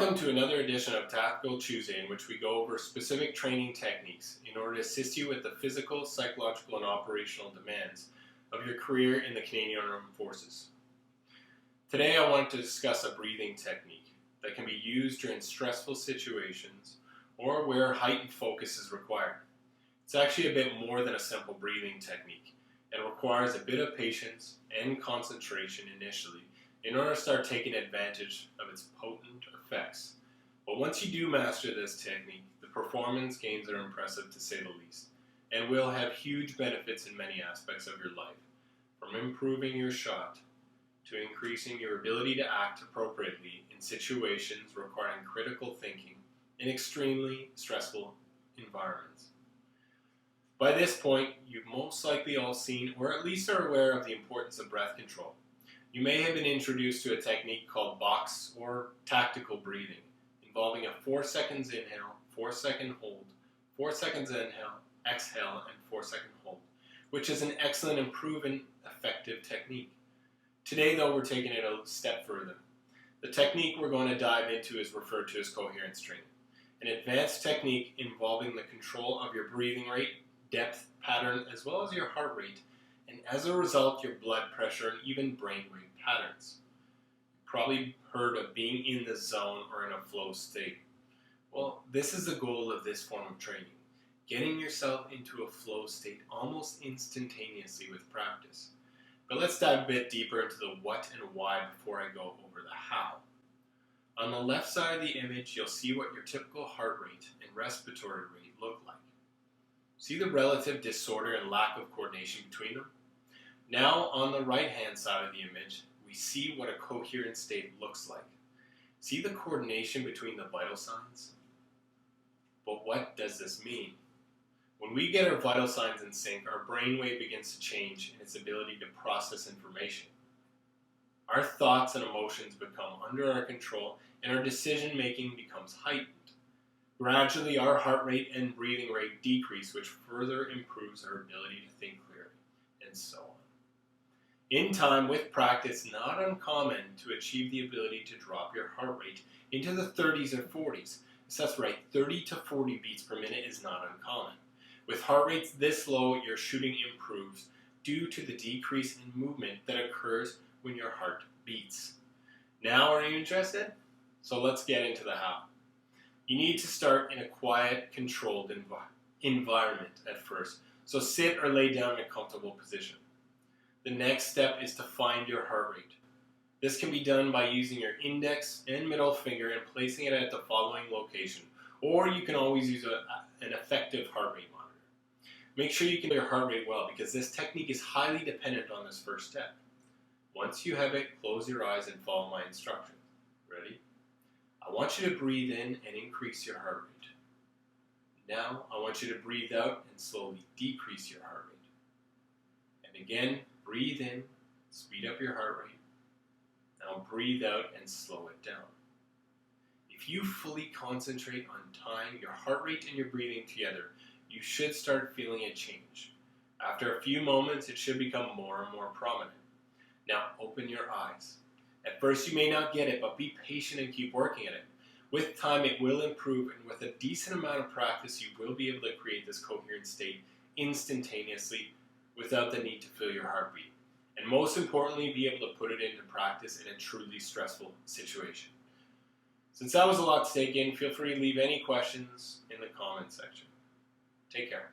Welcome to another edition of Tactical Tuesday, in which we go over specific training techniques in order to assist you with the physical, psychological, and operational demands of your career in the Canadian Armed Forces. Today I want to discuss a breathing technique that can be used during stressful situations or where heightened focus is required. It's actually a bit more than a simple breathing technique and requires a bit of patience and concentration initially in order to start taking advantage of its potent effects. But once you do master this technique, the performance gains are impressive to say the least, and will have huge benefits in many aspects of your life, from improving your shot to increasing your ability to act appropriately in situations requiring critical thinking in extremely stressful environments. By this point, you've most likely all seen, or at least are aware of, the importance of breath control. You may have been introduced to a technique called box or tactical breathing, involving a 4 seconds inhale, 4 second hold, 4 seconds inhale, exhale, and 4 second hold, which is an excellent and proven effective technique. Today, though, we're taking it a step further. The technique we're going to dive into is referred to as coherence training, an advanced technique involving the control of your breathing rate, depth, pattern, as well as your heart rate, and as a result, your blood pressure and even brainwave patterns. You've probably heard of being in the zone or in a flow state. Well, this is the goal of this form of training, getting yourself into a flow state almost instantaneously with practice. But let's dive a bit deeper into the what and why before I go over the how. On the left side of the image, you'll see what your typical heart rate and respiratory rate look like. See the relative disorder and lack of coordination between them? Now, on the right-hand side of the image, we see what a coherent state looks like. See the coordination between the vital signs? But what does this mean? When we get our vital signs in sync, our brainwave begins to change in its ability to process information. Our thoughts and emotions become under our control, and our decision-making becomes heightened. Gradually, our heart rate and breathing rate decrease, which further improves our ability to think clearly, and so on. In time, with practice, not uncommon to achieve the ability to drop your heart rate into the 30s or 40s. So that's right, 30 to 40 beats per minute is not uncommon. With heart rates this low, your shooting improves due to the decrease in movement that occurs when your heart beats. Now, are you interested? So let's get into the how. You need to start in a quiet, controlled environment at first, so sit or lay down in a comfortable position. The next step is to find your heart rate. This can be done by using your index and middle finger and placing it at the following location, or you can always use an effective heart rate monitor. Make sure you can do your heart rate well, because this technique is highly dependent on this first step. Once you have it, close your eyes and follow my instructions. Ready? I want you to breathe in and increase your heart rate. Now, I want you to breathe out and slowly decrease your heart rate. And again, breathe in, speed up your heart rate. Now breathe out and slow it down. If you fully concentrate on tying your heart rate and your breathing together, you should start feeling a change. After a few moments, it should become more and more prominent. Now open your eyes. At first you may not get it, but be patient and keep working at it. With time it will improve, and with a decent amount of practice you will be able to create this coherent state instantaneously without the need to feel your heartbeat. And most importantly, be able to put it into practice in a truly stressful situation. Since that was a lot to take in, feel free to leave any questions in the comments section. Take care.